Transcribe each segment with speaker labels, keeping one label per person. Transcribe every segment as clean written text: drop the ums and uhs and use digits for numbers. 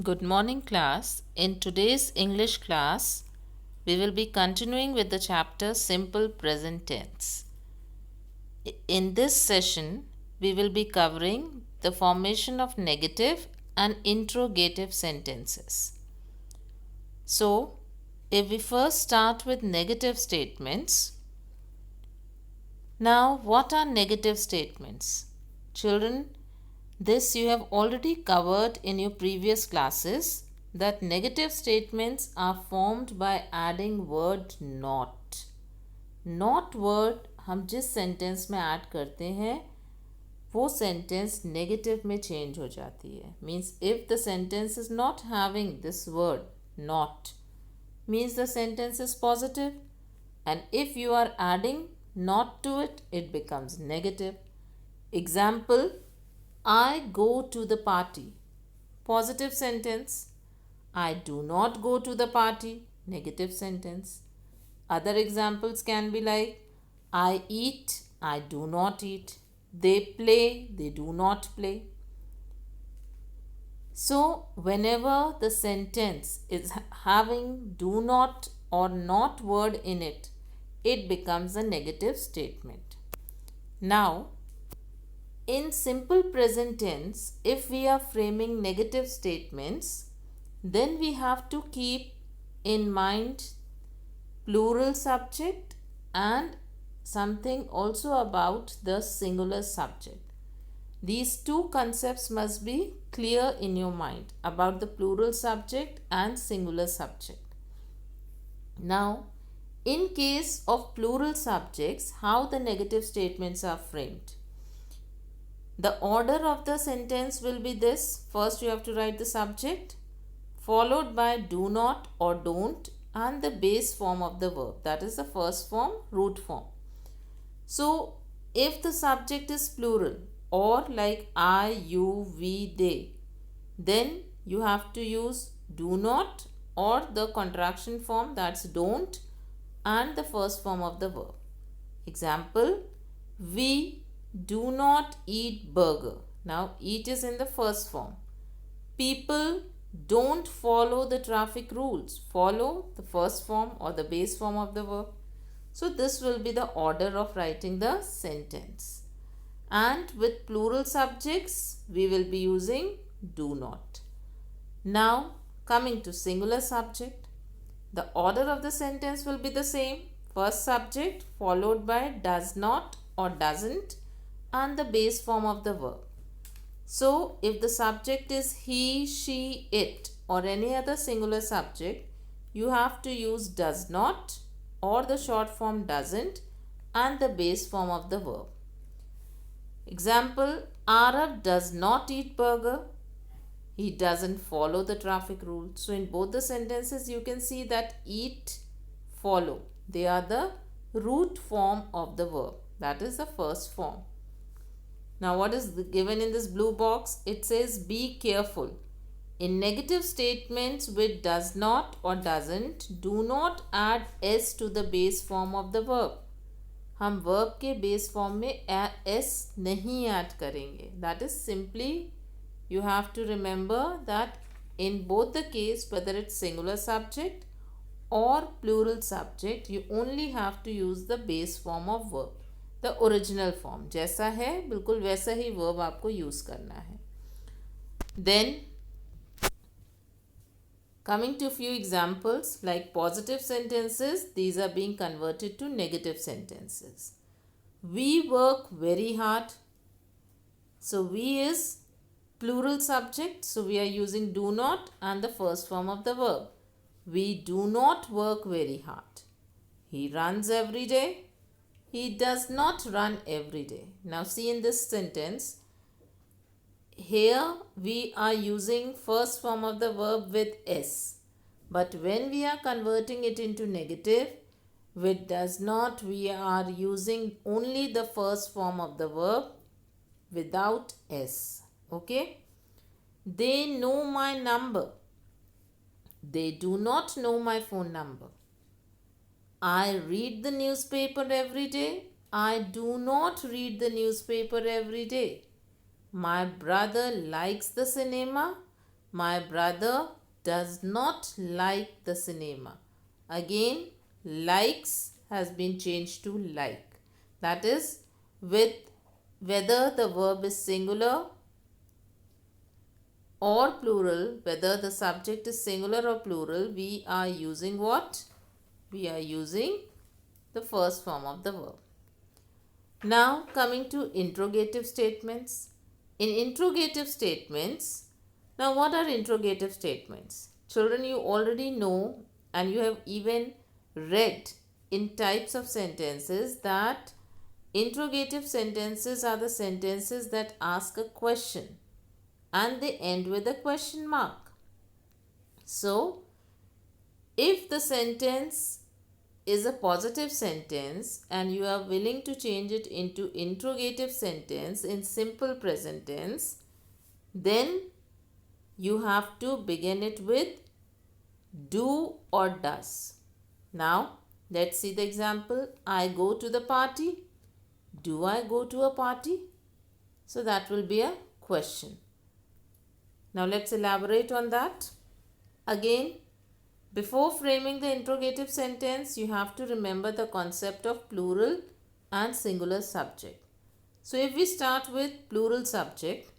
Speaker 1: Good morning, class. In today's English class, we will be continuing with the chapter Simple Present Tense. In this session, we will be covering the formation of negative and interrogative sentences. So, if we first start with negative statements, now what are negative statements? Children, this you have already covered in your previous classes that negative statements are formed by adding word not. Not word हम जिस sentence में add करते हैं वो sentence negative में change हो जाती है. Means if the sentence is not having this word not means the sentence is positive, and if you are adding not to it, it becomes negative. Example, I go to the party. Positive sentence. I do not go to the party. Negative sentence. Other examples can be like I eat, I do not eat. They play, they do not play. So, whenever the sentence is having do not or not word in it, it becomes a negative statement. Now, in simple present tense, if we are framing negative statements, then we have to keep in mind plural subject and something also about the singular subject. These two concepts must be clear in your mind about the plural subject and singular subject. Now, in case of plural subjects, how the negative statements are framed? The order of the sentence will be this. First, you have to write the subject, followed by do not or don't, and the base form of the verb. That is the first form, root form. So, if the subject is plural, or like I, you, we, they, then you have to use do not or the contraction form, that's don't, and the first form of the verb. Example, we do not eat burger. Now eat is in the first form. People don't follow the traffic rules. Follow the first form or the base form of the verb. So this will be the order of writing the sentence. And with plural subjects, we will be using do not. Now, coming to singular subject, the order of the sentence will be the same. First subject followed by does not or doesn't and the base form of the verb. So, if the subject is he, she, it or any other singular subject, you have to use does not or the short form doesn't and the base form of the verb. Example, Arab does not eat burger. He doesn't follow the traffic rules. So, in both the sentences, you can see that eat, follow. They are the root form of the verb. That is the first form. Now, what is given in this blue box? It says be careful. In negative statements with does not or doesn't, do not add s to the base form of the verb. हम verb के base form में S नहीं add करेंगे. That is simply you have to remember that in both the case whether it's singular subject और plural subject you only have to use the base form of verb. The original form जैसा है बिल्कुल वैसा ही verb आपको use करना है. Then coming to few examples like positive sentences, these are being converted to negative sentences. We work very hard. So we is plural subject, so we are using do not and the first form of the verb. We do not work very hard. He runs every day. He does not run every day. Now see in this sentence, here we are using first form of the verb with s, but when we are converting it into negative with does not, we are using only the first form of the verb without s. Okay, they know my number. They do not know my phone number. I read the newspaper every day. I do not read the newspaper every day. My brother likes the cinema. My brother does not like the cinema. Again, likes has been changed to like. That is, with whether the verb is singular or plural, whether the subject is singular or plural, we are using what? We are using the first form of the verb. Now coming to interrogative statements. In interrogative statements, now what are interrogative statements? Children, you already know and you have even read in types of sentences that interrogative sentences are the sentences that ask a question and they end with a question mark. So, if the sentence is a positive sentence and you are willing to change it into interrogative sentence in simple present tense, then you have to begin it with do or does. Now, let's see the example. I go to the party. Do I go to a party? So that will be a question. Now let's elaborate on that. Again, before framing the interrogative sentence, you have to remember the concept of plural and singular subject. So if we start with plural subject,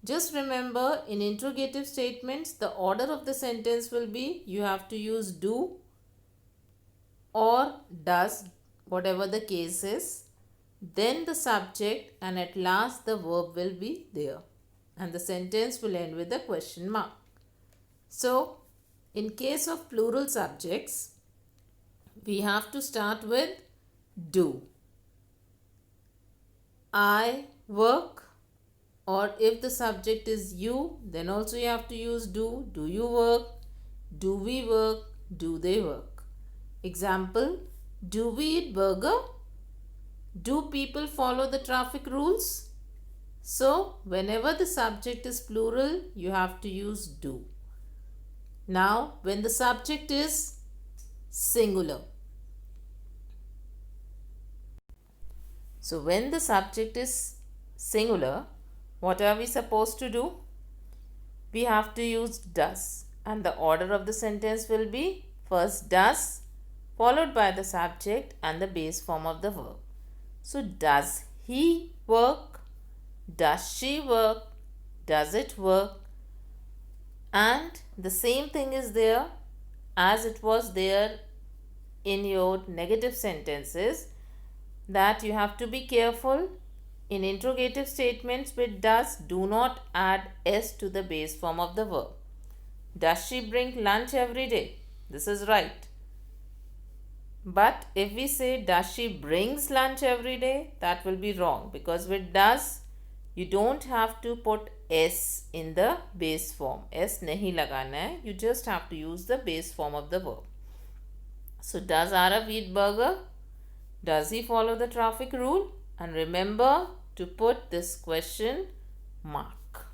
Speaker 1: just remember in interrogative statements, the order of the sentence will be you have to use do or does, whatever the case is, then the subject, and at last the verb will be there. And the sentence will end with a question mark. So, in case of plural subjects, we have to start with do. I work, or if the subject is you, then also you have to use do. Do you work? Do we work? Do they work? Example, do we eat burger? Do people follow the traffic rules? So, whenever the subject is plural, you have to use do. Now, when the subject is singular. So, when the subject is singular, what are we supposed to do? We have to use does, and the order of the sentence will be first does, followed by the subject and the base form of the verb. So, does he work? Does she work? Does it work? And the same thing is there as it was there in your negative sentences, that you have to be careful. In interrogative statements with does, do not add s to the base form of the verb. Does she bring lunch every day? This is right. But if we say does she brings lunch every day, that will be wrong, because with does you don't have to put s in the base form. S nahi lagana hai. You just have to use the base form of the verb. So, does Arav eat burger? Does he follow the traffic rule? And remember to put this question mark.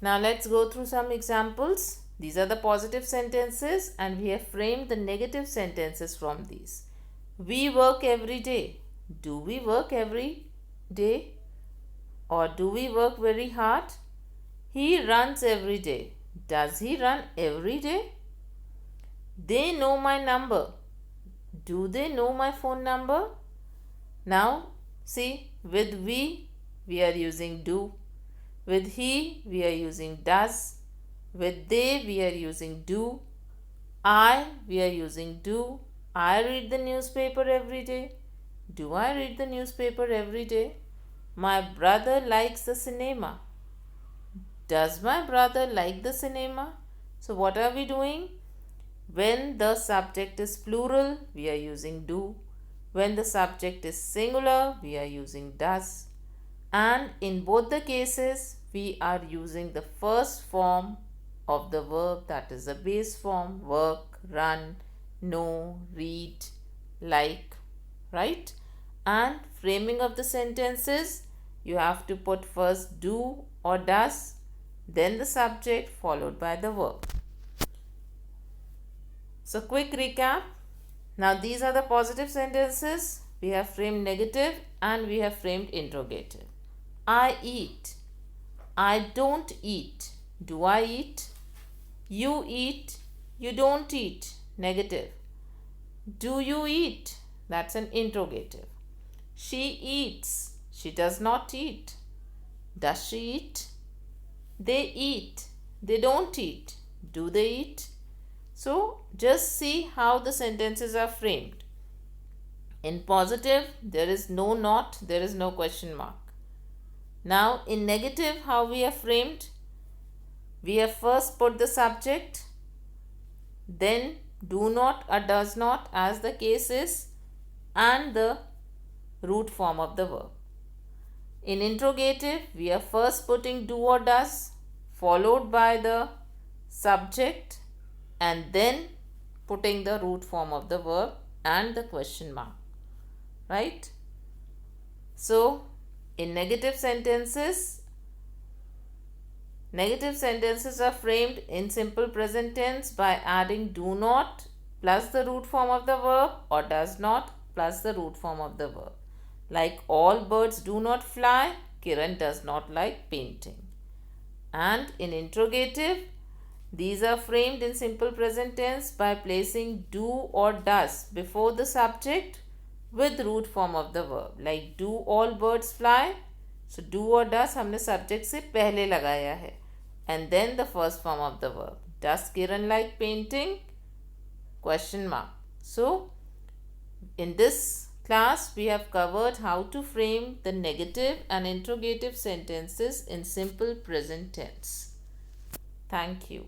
Speaker 1: Now, let's go through some examples. These are the positive sentences and we have framed the negative sentences from these. We work every day. Do we work every day? Or do we work very hard? He runs every day. Does he run every day? They know my number. Do they know my phone number? Now, see, with we are using do. With he, we are using does. With they, we are using do. We are using do. I read the newspaper every day. Do I read the newspaper every day? My brother likes the cinema. Does my brother like the cinema? So, what are we doing? When the subject is plural, we are using do. When the subject is singular, we are using does. And in both the cases, we are using the first form of the verb, that is the base form, work, run, know, read, like, right? And framing of the sentences, you have to put first do or does, then the subject followed by the verb. So, quick recap. Now, these are the positive sentences. We have framed negative and we have framed interrogative. I eat. I don't eat. Do I eat? You eat. You don't eat. Negative. Do you eat? That's an interrogative. She eats. She does not eat. Does she eat? They eat. They don't eat. Do they eat? So just see how the sentences are framed. In positive, there is no not, there is no question mark. Now in negative, how we are framed? We have first put the subject, then do not or does not as the case is, and the root form of the verb. In interrogative, we are first putting do or does, followed by the subject, and then putting the root form of the verb and the question mark. Right? So, in negative sentences are framed in simple present tense by adding do not plus the root form of the verb or does not plus the root form of the verb. Like all birds do not fly, Kiran does not like painting. And in interrogative, these are framed in simple present tense by placing do or does before the subject with root form of the verb. Like do all birds fly? So do or does हमने subject से पहले लगाया है. And then the first form of the verb. Does Kiran like painting? Question mark. So in this class we have covered how to frame the negative and interrogative sentences in simple present tense. Thank you.